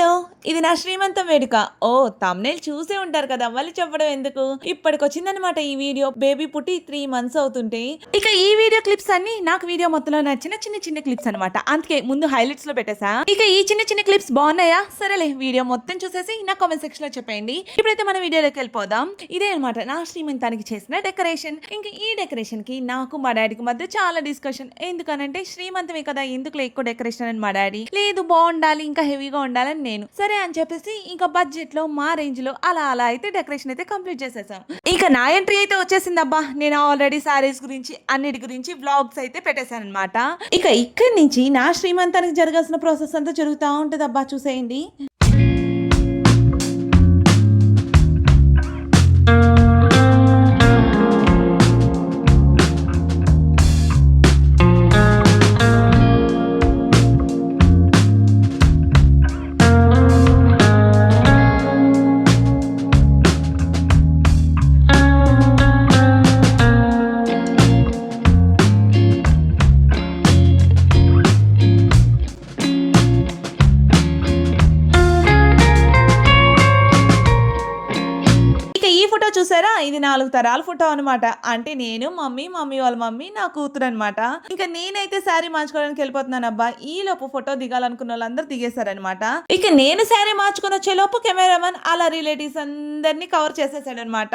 Hello! ఇది నా శ్రీమంతం వేడుక. ఓహ్! థంబ్‌నెయిల్ చూసే ఉంటారు కదా! మళ్ళీ చెప్పడం ఎందుకు? ఇప్పటికొచ్చిందనమాట ఈ వీడియో. బేబీ పుట్టి 3 మంత్స్ అవుతుంటే, ఇక ఈ వీడియో క్లిప్స్ అన్నీ నాకు వీడియో మొత్తంలో నచ్చిన చిన్న చిన్న క్లిప్స్ అనమాట. అందుకే ముందు హైలైట్స్‌లో పెట్టేసా. ఇక ఈ చిన్న చిన్న క్లిప్స్ బావున్నాయా? సరేలే వీడియో మొత్తం చూసేసి నా కామెంట్ సెక్షన్‌లో చెప్పేయండి. ఇప్పుడైతే మన వీడియోలోకెళ్ళిపోదాం. ఇదే అనమాట నా శ్రీమంతానికి చేసిన డెకరేషన్. ఇంక ఈ డెకరేషన్‌కి నాకు మా డ్యాడీకి మధ్య చాలా డిస్కషన్. ఎందుకనంటే శ్రీమంతమే కదా! ఎందుకులే ఎక్కువ డెకరేషన్ అని మా డ్యాడీ. లేదు బావుండాలి ఇంకా హెవీగా ఉండాలని నేను. సరే అని చెప్పేసి ఇంకా బడ్జెట్‌లో మా రేంజ్‌లో అలా అలా అయితే డెకరేషన్ అయితే కంప్లీట్ చేసేసాం. ఇక నా ఎంట్రీ అయితే వచ్చేసిందబ్బా! నేను ఆల్రెడీ సారీస్ గురించి అన్నిటి గురించి వ్లాగ్స్ అయితే పెట్టేసాననమాట. ఇక ఇక్కడి నుంచి నా శ్రీమంతానికి జరగాల్సిన ప్రాసెస్ అంతా జరుగుతా ఉంటదబ్బా చూసేయండి. ఈ ఫోటో చూసారా? ఇది 4 తరాల ఫోటో అనమాట. అంటే నేను, మమ్మీ, మమ్మీ వాళ్ళ మమ్మీ, నా కూతురనమాట. ఇంక నేనైతే శారీ మార్చుకోవడానికి వెళ్ళిపోతున్నానబ్బా! ఈలోపు ఫోటో దిగాలనుకున్నోళ్ళందరూ దిగేశారనమాట. ఇక నేను శారీ మార్చుకొనొచ్చేలోపు కెమెరామన్ అలా రిలేటివ్స్ అందరిని కవర్ చేసేసాడనమాట.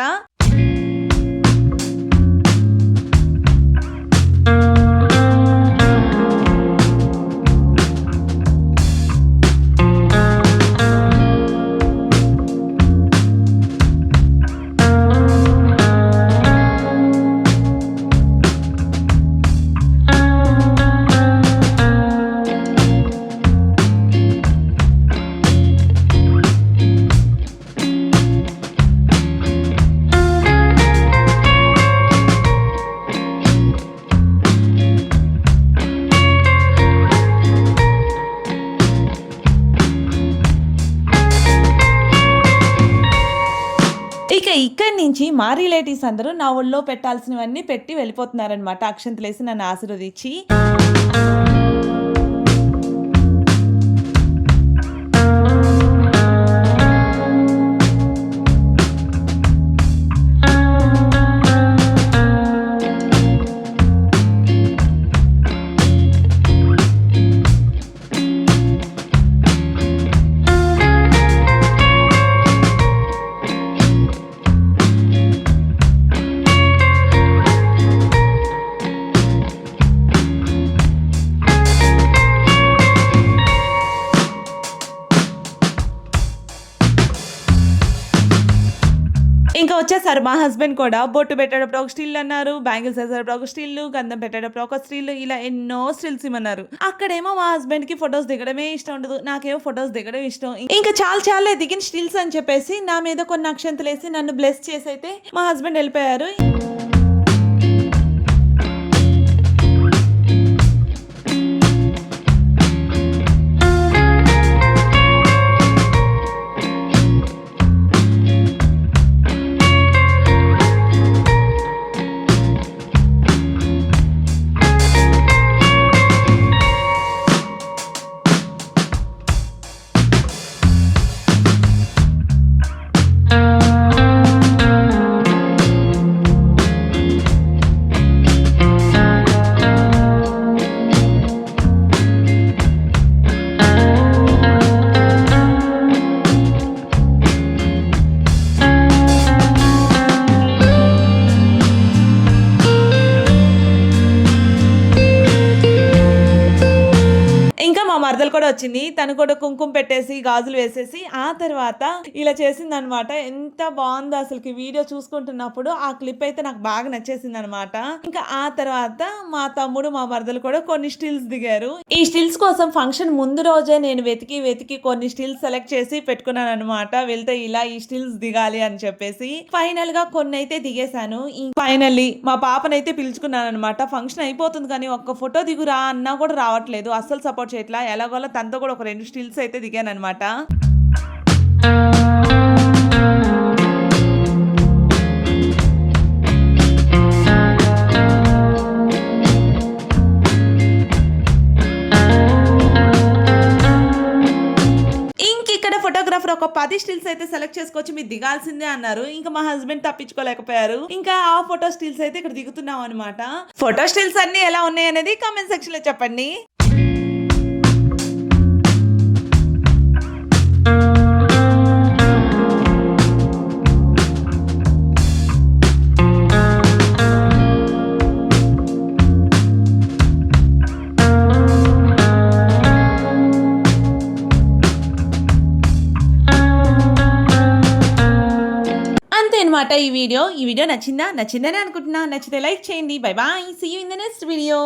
ఇక ఇక్కడి నుంచి మా రిలేటివ్స్ అందరూ నా ఒళ్ళో పెట్టాల్సినవన్నీ పెట్టి వెళ్ళిపోతున్నారనమాట. అక్షంతలేసి నన్ను ఆశీర్వదించి. ఇంకా వచ్చేసారు మా హస్బెండ్ కూడా. బొట్టు పెట్టేటప్పుడు ఒక స్టిల్ అన్నారు, బ్యాంగిల్స్ వేసేటప్పుడు ఒక స్టిల్, గంధం పెట్టేటప్పుడు ఒక స్టిల్, ఇలా ఎన్నో స్టిల్స్ ఇమ్మన్నారు. అక్కడేమో మా హస్బెండ్ కి ఫొటోస్ దిగడమే ఇష్టం ఉండదు, నాకేమో ఫొటోస్ దిగడం ఇష్టం. ఇంకా చాలే దిగిన స్టిల్స్ అని చెప్పేసి నా మీద కొన్ని అక్షంతలేసి నన్ను బ్లెస్ చేసి అయితే మా హస్బెండ్ వెళ్ళిపోయారు. మా మరదలు కూడా వచ్చింది. తను కూడా కుంకుమ పెట్టేసి గాజులు వేసేసి ఆ తర్వాత ఇలా చేసిందనమాట. ఎంత బాగుందో అసలుకి వీడియో చూసుకుంటున్నప్పుడు ఆ క్లిప్ అయితే నాకు బాగా నచ్చేసింది అనమాట. ఇంకా ఆ తర్వాత మా తమ్ముడు మా మరదలు కూడా కొన్ని స్టిల్స్ దిగారు. ఈ స్టిల్స్ కోసం ఫంక్షన్ ముందు రోజే నేను వెతికి కొన్ని స్టిల్స్ సెలెక్ట్ చేసి పెట్టుకున్నాను అనమాట. వెళ్తే ఇలా ఈ స్టిల్స్ దిగాలి అని చెప్పేసి ఫైనల్ గా కొన్ని అయితే దిగేశాను. ఫైనల్లీ మా పాపనైతే పిలుచుకున్నాను అనమాట. ఫంక్షన్ అయిపోతుంది కానీ ఒక్క ఫోటో దిగురా అన్నా కూడా రావట్లేదు, అస్సలు సపోర్ట్ చేయట్లా. ఎలాగోలా తనతో కూడా ఒక 2 స్టిల్స్ అయితే దిగాననమాట. మన ఫోటోగ్రాఫర్ ఒక 10 స్టిల్స్ అయితే సెలెక్ట్ చేసుకోవచ్చు, మీరు దిగాల్సిందే అన్నారు. ఇంకా మా హస్బెండ్ తప్పించుకోలేకపోయారు. ఇంకా ఆ ఫోటో స్టిల్స్ అయితే ఇక్కడ దిగుతున్నాం అనమాట. ఫోటో స్టిల్స్ అన్ని ఎలా ఉన్నాయి అనేది కామెంట్ సెక్షన్ లో చెప్పండి. అంతే అనమాట ఈ వీడియో నచ్చిందని అనుకుంటున్నా. నచ్చితే లైక్ చేయండి. Bye bye, see you in the next video.